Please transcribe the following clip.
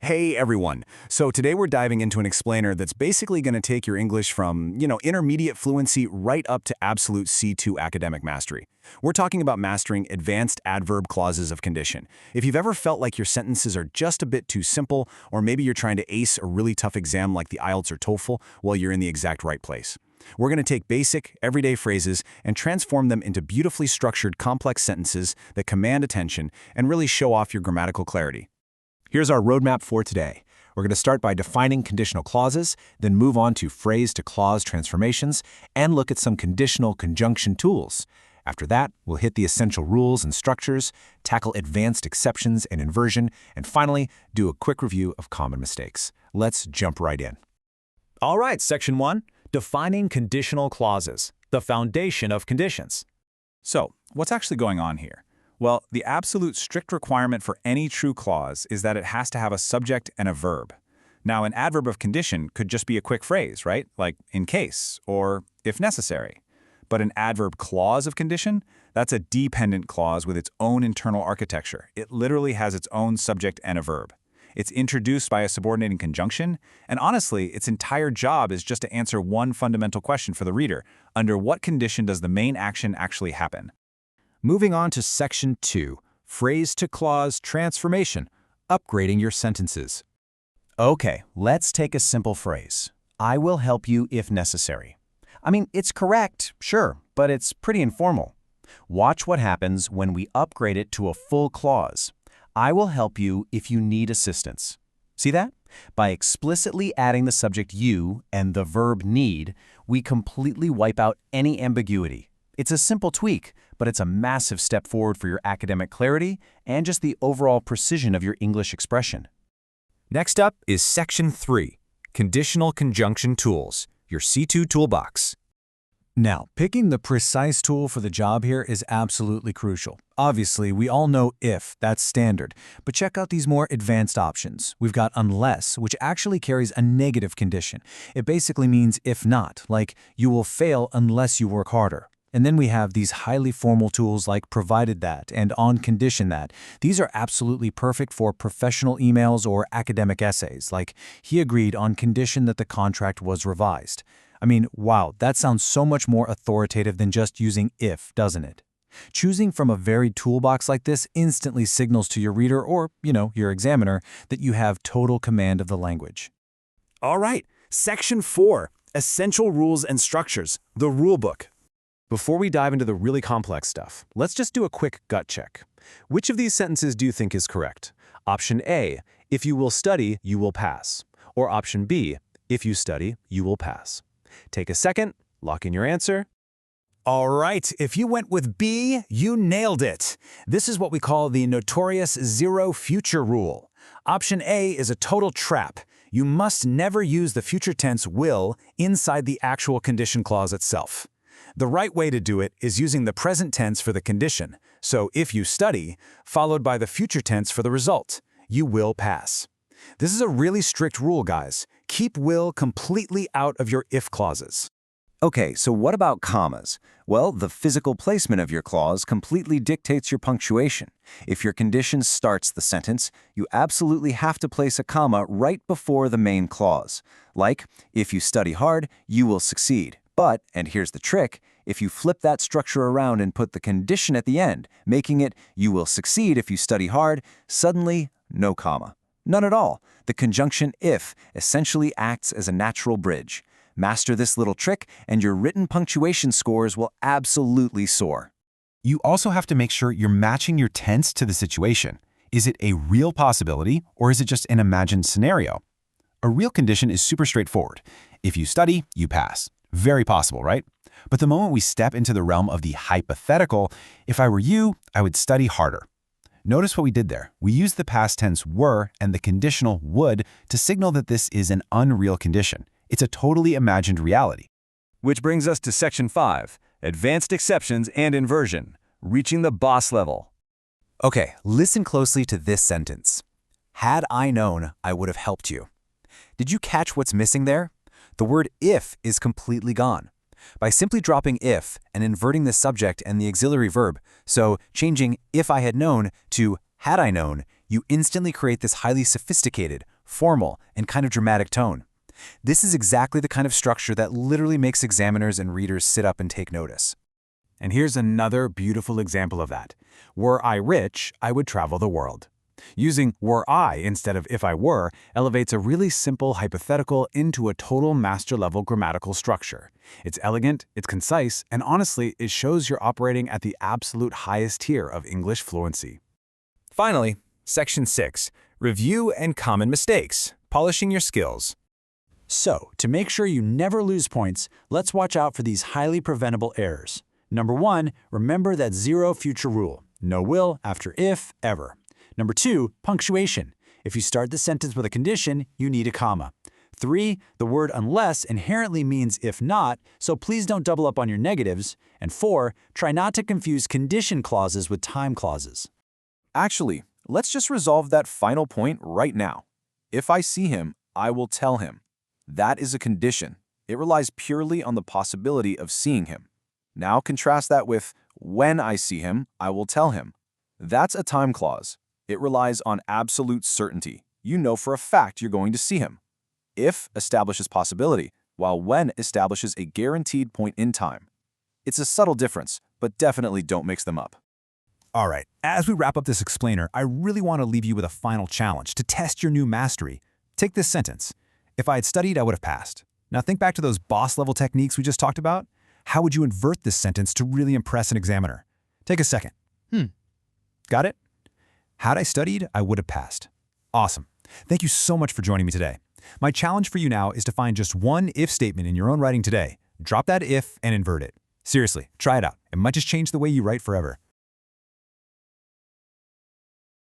Hey everyone. So today we're diving into an explainer that's basically going to take your English from, intermediate fluency right up to absolute C2 academic mastery. We're talking about mastering advanced adverb clauses of condition. If you've ever felt like your sentences are just a bit too simple, or maybe you're trying to ace a really tough exam like the IELTS or TOEFL, well, you're in the exact right place. We're going to take basic, everyday phrases and transform them into beautifully structured, complex sentences that command attention and really show off your grammatical clarity. Here's our roadmap for today. We're going to start by defining conditional clauses, then move on to phrase-to-clause transformations, and look at some conditional conjunction tools. After that, we'll hit the essential rules and structures, tackle advanced exceptions and inversion, and finally, do a quick review of common mistakes. Let's jump right in. All right, Section 1, Defining Conditional Clauses, the foundation of conditions. So, what's actually going on here? Well, the absolute strict requirement for any true clause is that it has to have a subject and a verb. Now, an adverb of condition could just be a quick phrase, right? Like in case or if necessary. But an adverb clause of condition, that's a dependent clause with its own internal architecture. It literally has its own subject and a verb. It's introduced by a subordinating conjunction, and honestly, its entire job is just to answer one fundamental question for the reader. Under what condition does the main action actually happen? Moving on to Section 2, Phrase-to-Clause Transformation, upgrading your sentences. Okay, let's take a simple phrase. I will help you if necessary. I mean, it's correct, sure, but it's pretty informal. Watch what happens when we upgrade it to a full clause. I will help you if you need assistance. See that? By explicitly adding the subject you and the verb need, we completely wipe out any ambiguity. It's a simple tweak, but it's a massive step forward for your academic clarity and just the overall precision of your English expression. Next up is Section 3, Conditional Conjunction Tools, your C2 toolbox. Now, picking the precise tool for the job here is absolutely crucial. Obviously, we all know if, that's standard, but check out these more advanced options. We've got unless, which actually carries a negative condition. It basically means if not, like you will fail unless you work harder. And then we have these highly formal tools like provided that and on condition that. These are absolutely perfect for professional emails or academic essays, like he agreed on condition that the contract was revised. I mean, wow, that sounds so much more authoritative than just using if, doesn't it? Choosing from a varied toolbox like this instantly signals to your reader or, your examiner that you have total command of the language. All right, Section 4, Essential Rules and Structures, the Rulebook. Before we dive into the really complex stuff, let's just do a quick gut check. Which of these sentences do you think is correct? Option A, if you will study, you will pass. Or option B, if you study, you will pass. Take a second, lock in your answer. All right, if you went with B, you nailed it. This is what we call the notorious zero future rule. Option A is a total trap. You must never use the future tense will inside the actual condition clause itself. The right way to do it is using the present tense for the condition. So if you study, followed by the future tense for the result. You will pass. This is a really strict rule, guys. Keep will completely out of your if clauses. Okay, so what about commas? Well, the physical placement of your clause completely dictates your punctuation. If your condition starts the sentence, you absolutely have to place a comma right before the main clause. Like, if you study hard, you will succeed. But, and here's the trick, if you flip that structure around and put the condition at the end, making it, you will succeed if you study hard, suddenly, no comma. None at all. The conjunction if essentially acts as a natural bridge. Master this little trick, and your written punctuation scores will absolutely soar. You also have to make sure you're matching your tense to the situation. Is it a real possibility, or is it just an imagined scenario? A real condition is super straightforward. If you study, you pass. Very possible, right? But the moment we step into the realm of the hypothetical, if I were you, I would study harder. Notice what we did there. We used the past tense were and the conditional would to signal that this is an unreal condition. It's a totally imagined reality. Which brings us to Section 5, Advanced Exceptions and Inversion, reaching the boss level. Okay, listen closely to this sentence. Had I known, I would have helped you. Did you catch what's missing there? The word if is completely gone. By simply dropping if and inverting the subject and the auxiliary verb, so changing if I had known to had I known, you instantly create this highly sophisticated, formal, and kind of dramatic tone. This is exactly the kind of structure that literally makes examiners and readers sit up and take notice. And here's another beautiful example of that. Were I rich, I would travel the world. Using were I instead of if I were elevates a really simple hypothetical into a total master-level grammatical structure. It's elegant, it's concise, and honestly, it shows you're operating at the absolute highest tier of English fluency. Finally, Section 6. Review and common mistakes, polishing your skills. So, to make sure you never lose points, let's watch out for these highly preventable errors. Number 1, remember that zero future rule. No will after if, ever. Number 2, punctuation. If you start the sentence with a condition, you need a comma. 3, the word unless inherently means if not, so please don't double up on your negatives. And 4, try not to confuse condition clauses with time clauses. Actually, let's just resolve that final point right now. If I see him, I will tell him. That is a condition. It relies purely on the possibility of seeing him. Now contrast that with when I see him, I will tell him. That's a time clause. It relies on absolute certainty. You know for a fact you're going to see him. If establishes possibility, while when establishes a guaranteed point in time. It's a subtle difference, but definitely don't mix them up. All right, as we wrap up this explainer, I really want to leave you with a final challenge to test your new mastery. Take this sentence. If I had studied, I would have passed. Now think back to those boss-level techniques we just talked about. How would you invert this sentence to really impress an examiner? Take a second. Got it? Had I studied, I would have passed. Awesome. Thank you so much for joining me today. My challenge for you now is to find just one if statement in your own writing today. Drop that if and invert it. Seriously, try it out. It might just change the way you write forever.